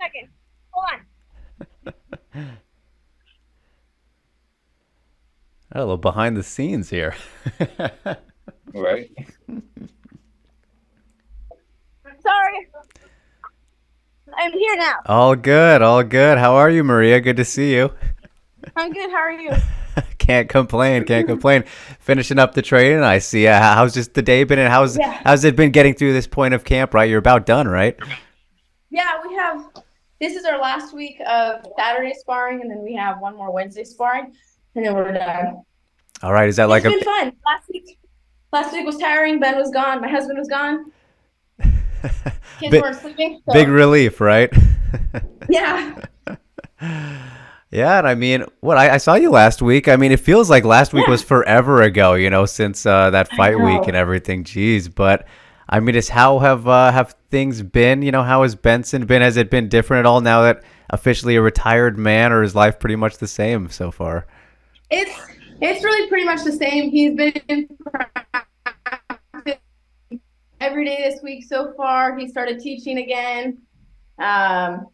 second. Hold on. A little behind the scenes here. Right. Sorry. I'm here now. All good, all good. How are you, Maria? Good to see you. I'm good. How are you? Can't complain, can't complain. Finishing up the training, I see. How's just the day been, and Yeah. how's it been getting through this point of camp? Right, you're about done, right? Yeah, this is our last week of Saturday sparring, and then we have one more Wednesday sparring, and then we're done. All right, is that It's like a been fun. Last week was tiring. Ben was gone. My husband was gone. Kids big, weren't sleeping. big So relief, right? yeah. Yeah, and I mean, I saw you last week. I mean, it feels like last week Yeah. was forever ago, since that I fight week and know. everything. Jeez, but I mean, it's how have things been? How has Benson been? Has it been different at all now that officially a retired man, or is life pretty much the same so far? It's it's really pretty much the same. He's been in practice every day this week so far. He started teaching again. Um,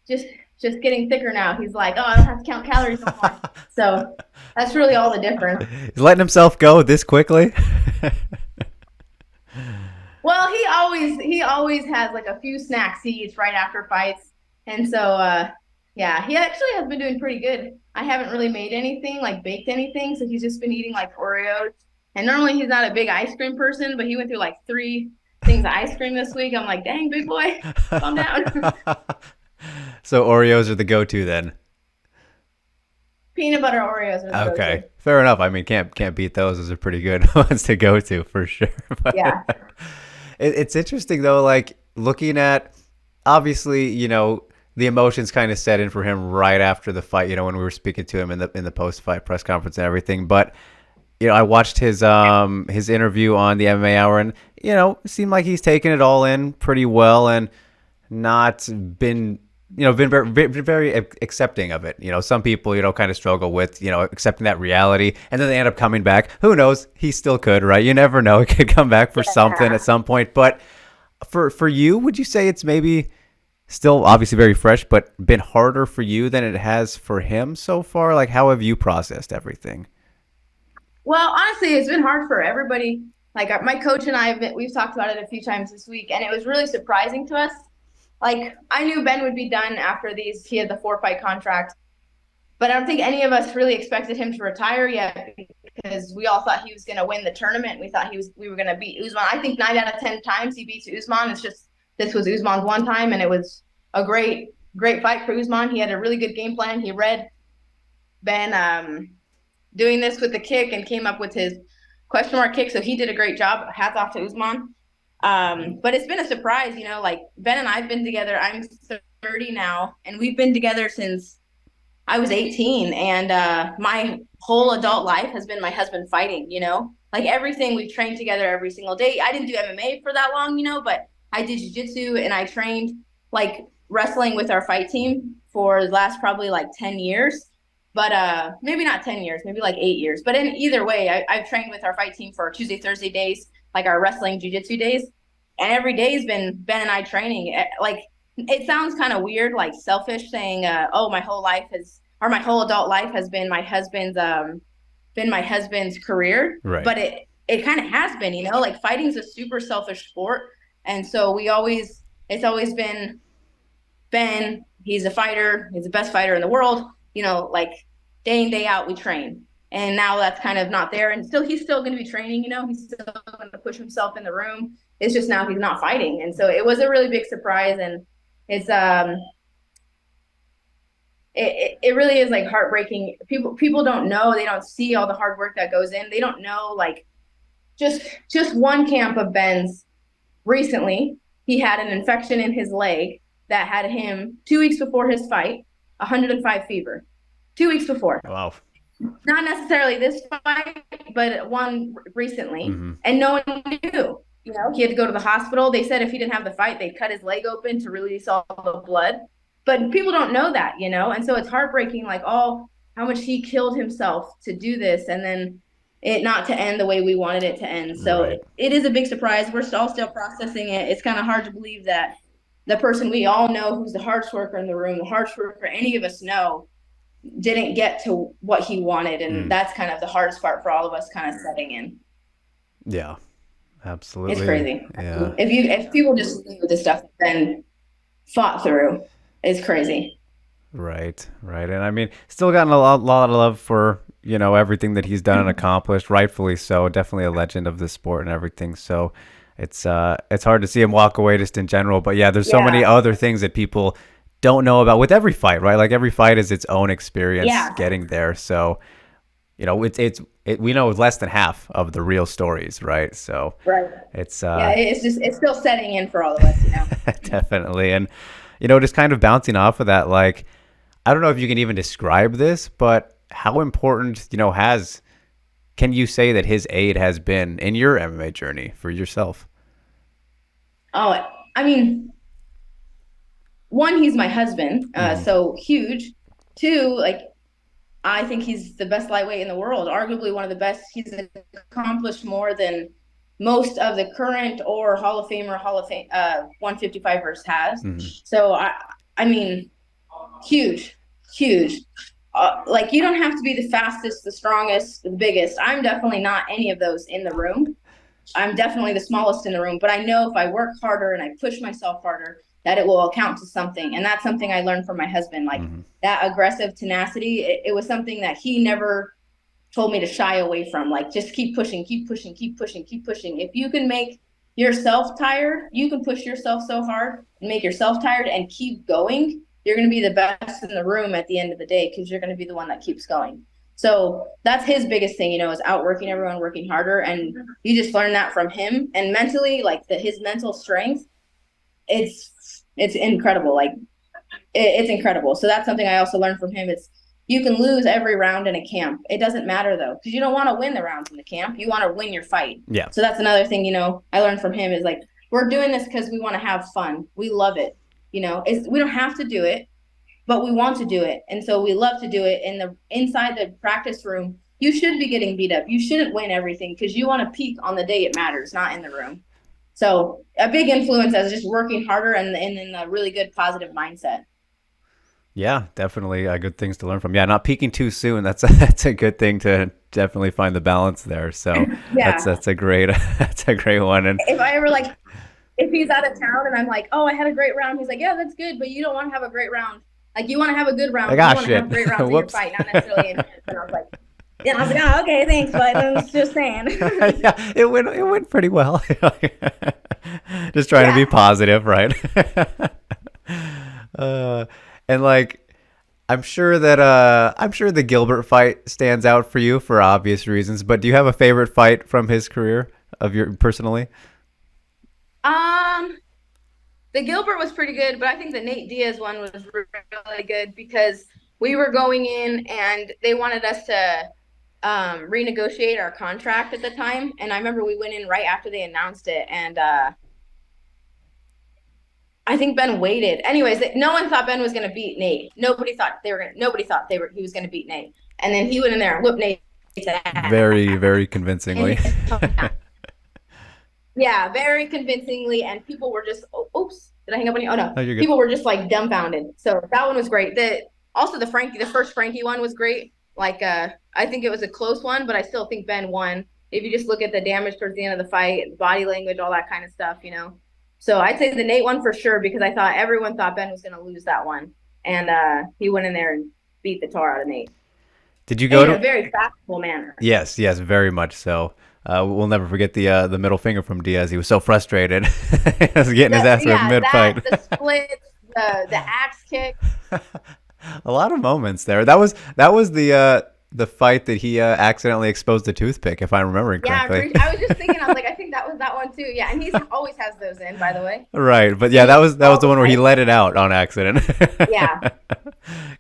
just just getting thicker now. He's like, oh, I don't have to count calories no more. So that's really all the difference. He's letting himself go this quickly. Well, he always has like a few snacks he eats right after fights, and so yeah, he actually has been doing pretty good. I haven't really made anything like baked anything, so he's just been eating like Oreos. And normally he's not a big ice cream person, but he went through like 3 things of ice cream this week. I'm like, dang, big boy, calm down. So Oreos are the go-to then. Peanut butter Oreos are the Okay, go-to. fair enough. I mean, can't beat those. Those are pretty good ones to go to for sure. But Yeah, it's interesting though, like looking at obviously, the emotions kind of set in for him right after the fight. When we were speaking to him in the post-fight press conference and everything. But I watched his interview on the MMA Hour, and it seemed like he's taken it all in pretty well and not been been very accepting of it. Some people kind of struggle with accepting that reality, and then they end up coming back. Who knows? He still could, right? You never know. It could come back for something at yeah. some point. But for you, would you say it's maybe still obviously very fresh, but been harder for you than it has for him so far? Like, how have you processed everything? Well, honestly, it's been hard for everybody. Like my coach and we've talked about it a few times this week, and it was really surprising to us. Like I knew Ben would be done after these. He had the 4-fight contract, but I don't think any of us really expected him to retire yet because we all thought he was going to win the tournament. We were going to beat Usman. I think 9 out of 10 times he beats Usman. It's just this was Usman's one time, and it was a great fight for Usman. He had a really good game plan. He read Ben doing this with the kick and came up with his question mark kick. So he did a great job. Hats off to Usman. But it's been a surprise, like Ben and I've been together. I'm 30 now, and we've been together since I was 18. And my whole adult life has been my husband fighting, like everything we've trained together every single day. I didn't do MMA for that long, but I did jiu-jitsu and I trained like wrestling with our fight team for the last probably like 10 years. But maybe not 10 years, maybe like 8 years. But in either way, I've trained with our fight team for Tuesday, Thursday days, like our wrestling jiu-jitsu days. And every day has been Ben and I training. Like it sounds kind of weird, like selfish saying, oh, my whole adult life has been my husband's career. Right. But it kind of has been, like fighting's a super selfish sport. And so it's always been Ben, he's a fighter, he's the best fighter in the world, like day in, day out, we train. And now that's kind of not there. And he's still going to be training, he's still going to push himself in the room. It's just now he's not fighting. And so it was a really big surprise. And it's, it really is like heartbreaking. People don't know, they don't see all the hard work that goes in. They don't know, like just one camp of Ben's recently, he had an infection in his leg that had him 2 weeks before his fight, 105 fever. 2 weeks before. Wow. Not necessarily this fight, but one recently. Hmm. And no one knew. He had to go to the hospital. They said if he didn't have the fight, they'd cut his leg open to release all the blood. But people don't know that, and so it's heartbreaking, like, oh, how much he killed himself to do this, and then it not to end the way we wanted it to end. So Right. it is a big surprise. We're all still processing it. It's kind of hard to believe that the person we all know who's the hardest worker in the room, the hardest worker any of us know, didn't get to what he wanted. And that's kind of the hardest part for all of us kind of setting in. Yeah, absolutely. It's crazy. Yeah. If people just knew the stuff that Ben fought through, it's crazy. Right. And I mean, still gotten a lot of love for, everything that he's done and accomplished, rightfully so. Definitely a legend of the sport and everything. So it's hard to see him walk away just in general. But yeah, there's so many other things that people don't know about with every fight, right? Like every fight is its own experience getting there. So, we know less than half of the real stories, right? So it's still setting in for all of us, Definitely. And just kind of bouncing off of that, like, I don't know if you can even describe this, but how important, can you say that his aid has been in your MMA journey for yourself? Oh, I mean, one, he's my husband, so huge. Two, like, I think he's the best lightweight in the world, arguably one of the best. He's accomplished more than most of the current or Hall of 155ers has. So, I mean, huge. Like, you don't have to be the fastest, the strongest, the biggest. I'm definitely not any of those in the room. I'm definitely the smallest in the room, but I know if I work harder and I push myself harder, that it will account to something. And that's something I learned from my husband, like that aggressive tenacity. It was something that he never told me to shy away from. Like, just keep pushing. If you can make yourself tired, you can push yourself so hard and make yourself tired and keep going. You're going to be the best in the room at the end of the day, because you're going to be the one that keeps going. So that's his biggest thing, is outworking everyone, working harder. And you just learn that from him. And mentally, like his mental strength, it's incredible. Like, it's incredible. So that's something I also learned from him. You can lose every round in a camp. It doesn't matter, though, because you don't want to win the rounds in the camp. You want to win your fight. Yeah. So that's another thing, I learned from him is, like, we're doing this because we want to have fun. We love it. We don't have to do it, but we want to do it. And so we love to do it. Inside the practice room, you should be getting beat up. You shouldn't win everything, because you want to peak on the day it matters, not in the room. So a big influence is just working harder and in a really good positive mindset. Yeah, definitely good things to learn from. Yeah, not peaking too soon. That's a good thing to definitely find the balance there. So that's a great one. And if he's out of town and I'm like, oh, I had a great round, he's like, yeah, that's good, but you don't want to have a great round. Like, you want to have a good round. You want to have great rounds in your fight, not necessarily in your. And I was like, oh, okay, thanks, but I was just saying. Yeah, it went pretty well. Just trying to be positive, right? And like, I'm sure the Gilbert fight stands out for you for obvious reasons. But do you have a favorite fight from his career personally? The Gilbert was pretty good, but I think the Nate Diaz one was really good, because we were going in and they wanted us to renegotiate our contract at the time. And I remember we went in right after they announced it, and I think Ben waited. Anyways, no one thought Ben was going to beat Nate. Nobody thought he was going to beat Nate. And then he went in there and whooped Nate's ass. Very, very convincingly. Yeah, very convincingly, and people were just, oops, did I hang up on you? Oh, no. Oh, you're good. People were just, like, dumbfounded. So that one was great. The first Frankie one was great. Like, I think it was a close one, but I still think Ben won. If you just look at the damage towards the end of the fight, body language, all that kind of stuff, So I'd say the Nate one for sure, because everyone thought Ben was going to lose that one. And he went in there and beat the tar out of Nate. Did you go in a very factual manner? Yes, very much so. We'll never forget the middle finger from Diaz. He was so frustrated. He was getting his ass with mid-fight. The splits, the axe kick. A lot of moments there. That was the fight that he accidentally exposed the toothpick, if I'm remembering correctly. Yeah, I was just thinking. I was like, I think that was that one too. Yeah, and he always has those in, by the way. Right, but yeah, that was the one where he let it out on accident. Yeah.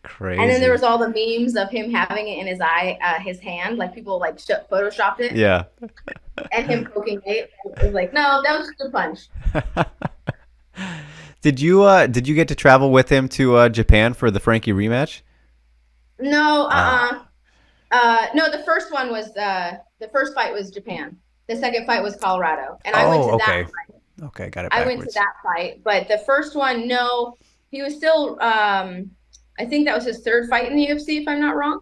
Crazy. And then there was all the memes of him having it in his eye, his hand, like people like photoshopped it. Yeah. And him poking Nate. It was like, no, that was just a punch. Did you get to travel with him to Japan for the Frankie rematch? No, no, the first one was the first fight was Japan. The second fight was Colorado, and I went to that fight. Okay, got it I went to backwards. that fight, but the first one, no, he was still. I think that was his third fight in the UFC, if I'm not wrong,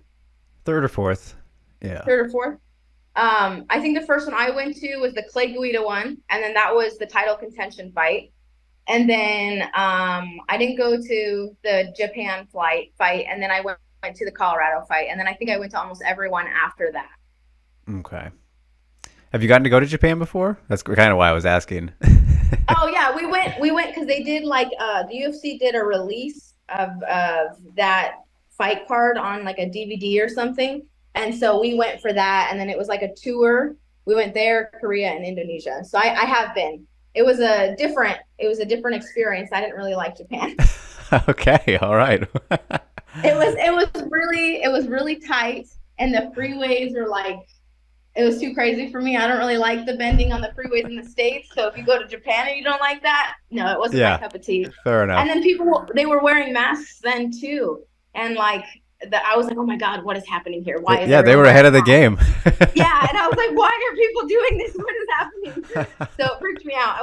Third or fourth. Yeah. third or fourth. I think the first one I went to was the Clay Guida one, and then that was the title contention fight. And then I didn't go to the Japan fight, and then I went to the Colorado fight, and then I think I went to almost everyone after that. Okay. Have you gotten to go to Japan before? That's kind of why I was asking. Oh yeah, we went because they did like the UFC did a release of that fight card on like a DVD or something, and so we went for that, and then it was like a tour. We went there, Korea, and Indonesia. So I have been. It was a different experience. I didn't really like Japan. Okay, all right. It was really tight, and the freeways are like. It was too crazy for me. I don't really like the bending on the freeways in the States. So if you go to Japan and you don't like that, no, it wasn't my cup of tea. Fair enough. And then they were wearing masks then too. And like, I was like, oh my God, what is happening here? Why is they were ahead of the game. Yeah. And I was like, why are people doing this? What is happening? So it freaked me out.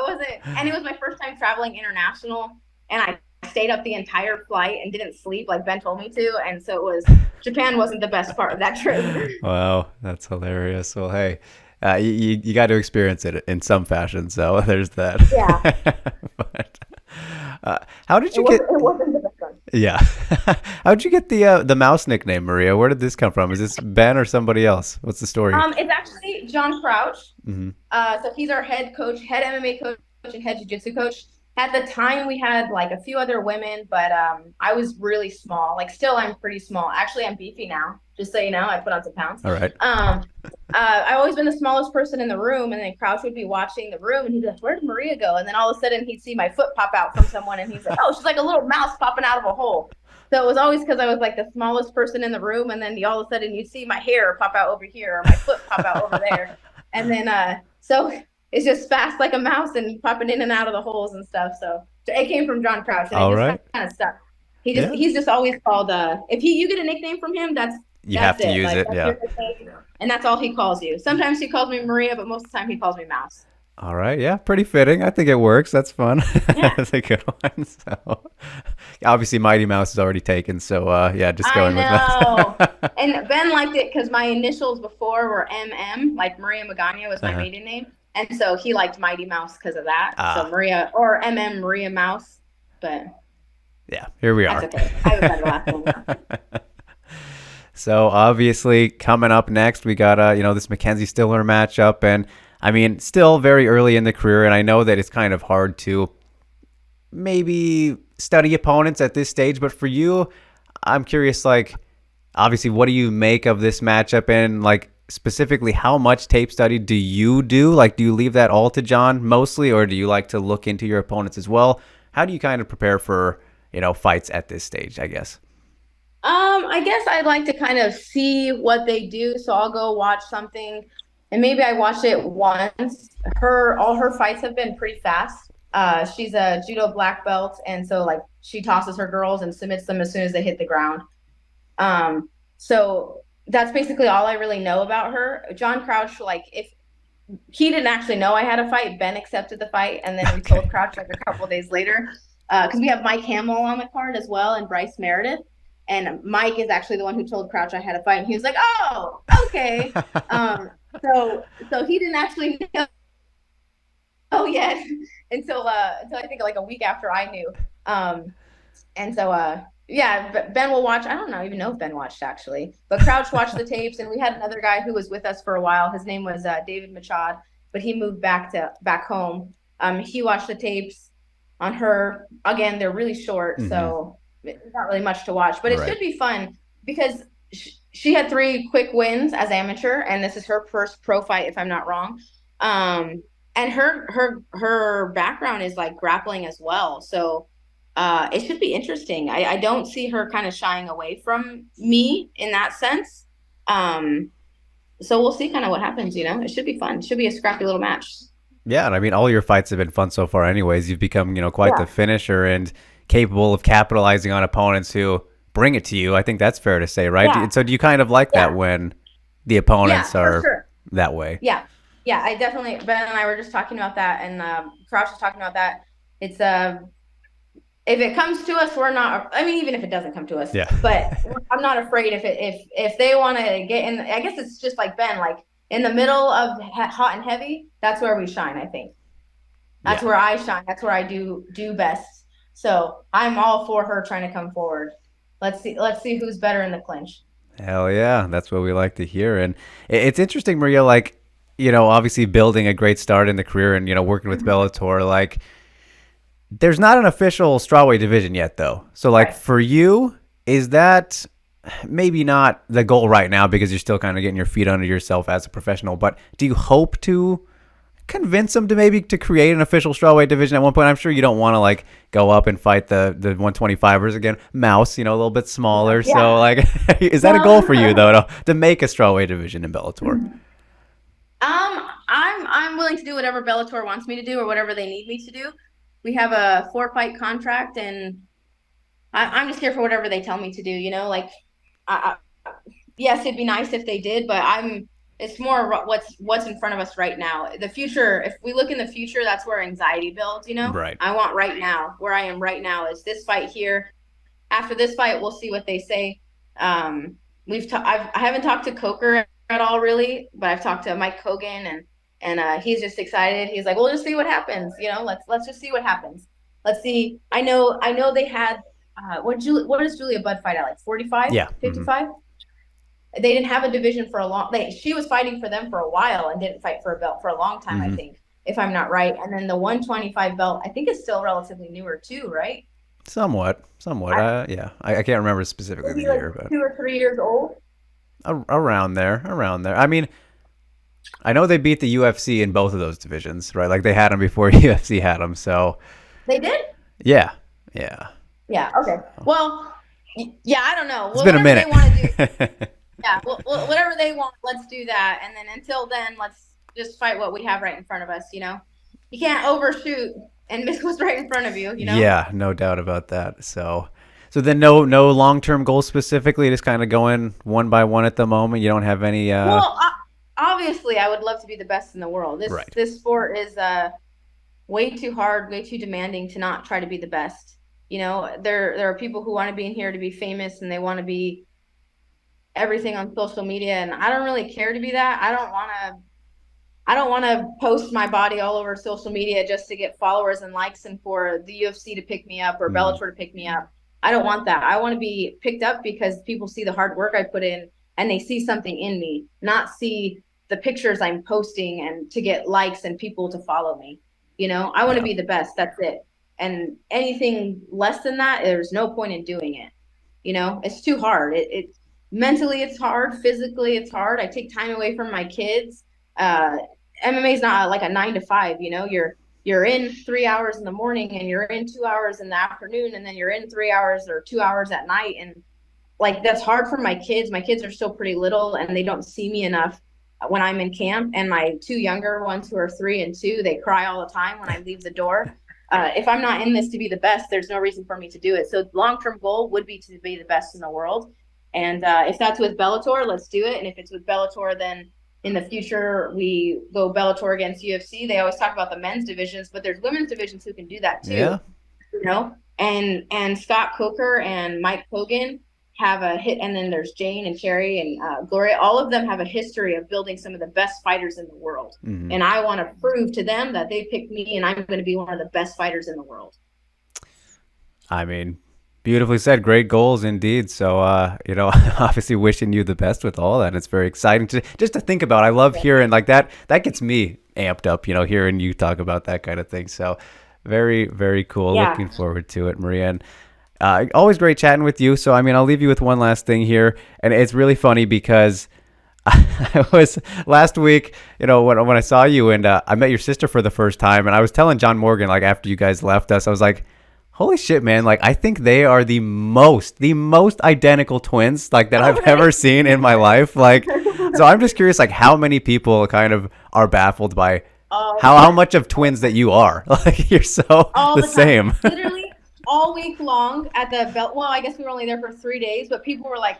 And it was my first time traveling international. And I stayed up the entire flight and didn't sleep like Ben told me to. And so Japan wasn't the best part of that trip. Wow, that's hilarious. Well, hey, you got to experience it in some fashion. So there's that. Yeah. But, how did you get? It wasn't the best one. Yeah. How did you get the mouse nickname, Maria? Where did this come from? Is this Ben or somebody else? What's the story? It's actually John Crouch. Mm-hmm. So he's our head MMA coach, and head jiu-jitsu coach. At the time, we had like a few other women, but I was really small. Like, still, I'm pretty small. Actually, I'm beefy now. Just so you know, I put on some pounds. All right. I've always been the smallest person in the room, and then Crouch would be watching the room, and he'd be like, "Where did Maria go?" And then all of a sudden, he'd see my foot pop out from someone, and he's like, "Oh, she's like a little mouse popping out of a hole." So it was always because I was like the smallest person in the room, and then all of a sudden, you'd see my hair pop out over here, or my foot pop out over there, and then so it's just fast like a mouse and popping in and out of the holes and stuff. So it came from John Crouch, and it just kind of stuck. He's just always called. If you get a nickname from him, you have to use it. Yeah. And that's all he calls you. Sometimes he calls me Maria, but most of the time he calls me Mouse. All right. Yeah. Pretty fitting. I think it works. That's fun. Yeah. That's a good one. So obviously Mighty Mouse is already taken. So yeah, just going with that. And Ben liked it because my initials before were MM, like Maria Magana was my maiden name. And so he liked Mighty Mouse because of that. So Maria or MM Maria Mouse. But yeah, here we are. That's okay. I have a better last name now. So obviously coming up next, we got this Mackenzie Stiller matchup, and I mean, still very early in the career, and I know that it's kind of hard to maybe study opponents at this stage, but for you, I'm curious, like, obviously, what do you make of this matchup, and like specifically, how much tape study do you do? Like, do you leave that all to John mostly, or do you like to look into your opponents as well? How do you kind of prepare for fights at this stage, I guess? I guess I'd like to kind of see what they do. So I'll go watch something, and maybe I watch it once. All her fights have been pretty fast. She's a judo black belt, and so like she tosses her girls and submits them as soon as they hit the ground. So that's basically all I really know about her. John Crouch, like if he didn't actually know I had a fight, Ben accepted the fight, and then we told Crouch like a couple of days later, because we have Mike Hamill on the card as well and Bryce Meredith. And Mike is actually the one who told Crouch I had a fight, and he was like, "Oh, okay." So he didn't actually know yet until I think like a week after I knew. Yeah, Ben will watch. I don't even know if Ben watched actually, but Crouch watched the tapes, and we had another guy who was with us for a while. His name was David Machad, but he moved back home. He watched the tapes on her. Again, they're really short, so it's not really much to watch, but it should be fun because she had 3 quick wins as amateur, and this is her first pro fight, if I'm not wrong. And her background is like grappling as well, so it should be interesting. I don't see her kind of shying away from me in that sense. So we'll see kind of what happens. It should be fun. It should be a scrappy little match. Yeah, and I mean, all your fights have been fun so far. Anyways, you've become quite the finisher and capable of capitalizing on opponents who bring it to you. I think that's fair to say, right? Yeah. So do you kind of like that when the opponents are that way? Yeah. Yeah, I definitely, Ben and I were just talking about that, and Crouch was talking about that. It's if it comes to us, we're not. I mean, even if it doesn't come to us, Yeah. but I'm not afraid if they want to get in. I guess it's just like Ben, like in the middle of hot and heavy. That's where we shine. I think that's Yeah. where I shine. That's where I do best. So I'm all for her trying to come forward. Let's see who's better in the clinch. Hell yeah, that's what we like to hear. And it's interesting, Maria, like, obviously building a great start in the career and, working with Bellator, like, there's not an official strawweight division yet, though. So, like, Right. for you, is that maybe not the goal right now because you're still kind of getting your feet under yourself as a professional, but do you hope to convince them to maybe to create an official strawweight division at one point? I'm sure you don't want to like go up and fight the 125ers again. Mouse, a little bit smaller. Yeah. So like, is that a goal for you though to make a strawweight division in Bellator? I'm willing to do whatever Bellator wants me to do or whatever they need me to do. We have a 4-fight contract, and I'm just here for whatever they tell me to do. Like, yes, it'd be nice if they did, but it's more what's in front of us right now. The future, if we look in the future, that's where anxiety builds. Right. I want right now, where I am right now is this fight here. After this fight, we'll see what they say. I haven't talked to Coker at all really, but I've talked to Mike Hogan, and he's just excited. He's like, we'll just see what happens. Let's just see what happens. Let's see. I know they had what does Julia Budd fight at, like 45? Yeah. 55? They didn't have a division for a long. She was fighting for them for a while and didn't fight for a belt for a long time, I think, if I'm not right. And then the 125 belt, I think, is still relatively newer too, right? Somewhat. Yeah, I can't remember specifically the year, but 2 or 3 years old. Around there. I mean, I know they beat the UFC in both of those divisions, right? Like they had them before UFC had them. So They did? yeah. Yeah. Okay. Well, yeah, I don't know. It's been a minute. They want to do. Yeah. Well, whatever they want, let's do that. And then until then, let's just fight what we have right in front of us. You can't overshoot and miss what's right in front of you. Yeah, no doubt about that. So then no long-term goals specifically, just kind of going one by one at the moment. You don't have any. Well, obviously, I would love to be the best in the world. This sport is way too hard, way too demanding to not try to be the best. There are people who want to be in here to be famous, and they want to be everything on social media, and I don't really care to be that. I don't want to post my body all over social media just to get followers and likes and for the UFC to pick me up or Bellator to pick me up. I don't want that. I want to be picked up because people see the hard work I put in and they see something in me, not see the pictures I'm posting and to get likes and people to follow me. I want to be the best. That's it. And anything less than that, there's no point in doing it. It's too hard. It mentally it's hard. Physically it's hard. I take time away from my kids. MMA is not like a 9 to 5. You're in 3 hours in the morning and you're in 2 hours in the afternoon, and then you're in 3 hours or 2 hours at night. And like, that's hard for my kids. My kids are still pretty little and they don't see me enough when I'm in camp. And my 2 younger ones who are 3 and 2, they cry all the time when I leave the door. If I'm not in this to be the best, there's no reason for me to do it. So long-term goal would be to be the best in the world. And if that's with Bellator, let's do it. And if it's with Bellator, then in the future, we go Bellator against UFC. They always talk about the men's divisions, but there's women's divisions who can do that too. Yeah. And Scott Coker and Mike Hogan have a hit, and then there's Jane and Cherry and Gloria. All of them have a history of building some of the best fighters in the world. And I want to prove to them that they picked me and I'm going to be one of the best fighters in the world. I mean, beautifully said. Great goals indeed. So, obviously wishing you the best with all that. It's very exciting just to think about. I love hearing like that. That gets me amped up, hearing you talk about that kind of thing. So very, very cool. Yeah. Looking forward to it, Maria. And always great chatting with you. So, I mean, I'll leave you with one last thing here. And it's really funny because I was last week, when I saw you and I met your sister for the first time. And I was telling John Morgan, like after you guys left us, I was like, holy shit, man. Like, I think they are the most identical twins like that I've ever seen in my life. Like, so I'm just curious, like how many people kind of are baffled by how much of twins that you are. Like, you're so all the same. Literally all week long at the belt. Well, I guess we were only there for 3 days, but people were like,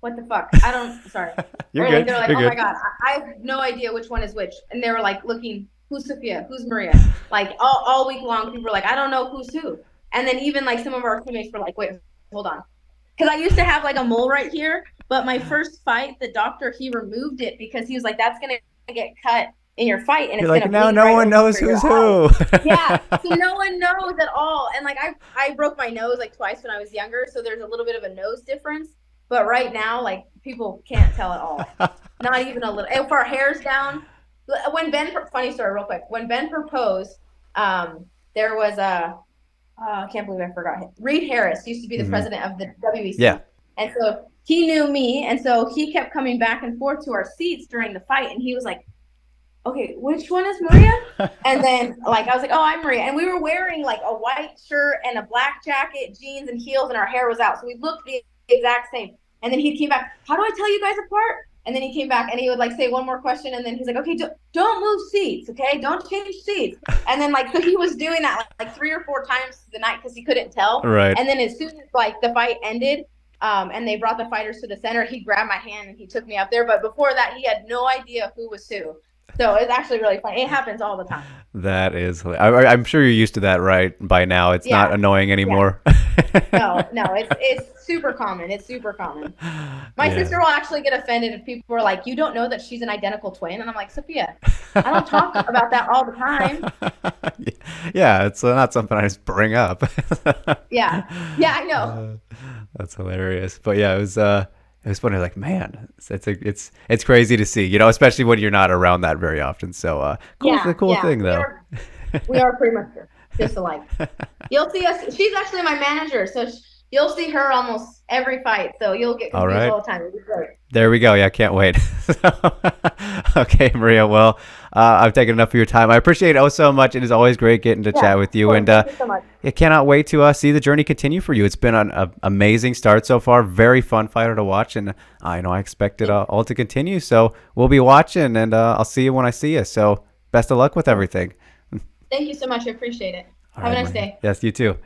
what the fuck? I don't, sorry. You're Or good. they're like, You're oh my good. God, I have no idea which one is which. And they were like looking, who's Sophia? Who's Maria? Like all week long, people were like, I don't know who's who. And then even like some of our teammates were like, wait, hold on. Because I used to have like a mole right here, but my first fight, the doctor, he removed it because he was like, that's going to get cut in your fight and You're it's like, going to now bleed no right one knows over your who's eye. who. Yeah, so no one knows at all. And like I broke my nose like twice when I was younger, so there's a little bit of a nose difference. But right now, like people can't tell at all. Not even a little. If our hair's down, when Ben, funny story, real quick. When Ben proposed, there was I can't believe I forgot him. Reed Harris used to be the president of the WEC. Yeah. And so he knew me, and so he kept coming back and forth to our seats during the fight, and he was like, okay, which one is Maria? And then like I was like, oh, I'm Maria. And we were wearing like a white shirt and a black jacket, jeans and heels, and our hair was out. So we looked the exact same. And then he came back, how do I tell you guys apart? And then he came back and he would like say one more question. And then he's like, okay, don't move seats. Okay. Don't change seats. And then like, so he was doing that like 3 or 4 times the night because he couldn't tell. Right. And then as soon as like the fight ended, and they brought the fighters to the center, he grabbed my hand and he took me up there. But before that, he had no idea who was who. So it's actually really funny. It happens all the time. That is, I'm sure you're used to that, right? By now, it's not annoying anymore. No, it's super common. It's super common. My sister will actually get offended if people are like, "You don't know that she's an identical twin," and I'm like, Sophia, I don't talk about that all the time. Yeah, it's not something I just bring up. Yeah, I know. That's hilarious. But yeah, it was funny. Like, man, it's crazy to see, you know, especially when you're not around that very often. So cool thing though. We are pretty much just alike. You'll see us. She's actually my manager, so you'll see her almost every fight. So you'll get confused all the time. It'll be great. There we go. Yeah, can't wait. Okay, Maria. Well, I've taken enough of your time. I appreciate it so much. It is always great getting to chat with you. And thank you so much. I cannot wait to see the journey continue for you. It's been an amazing start so far. Very fun fighter to watch. And I know I expect it all to continue. So we'll be watching, and I'll see you when I see you. So best of luck with everything. Thank you so much. I appreciate it. Have a nice day. Yes, you too.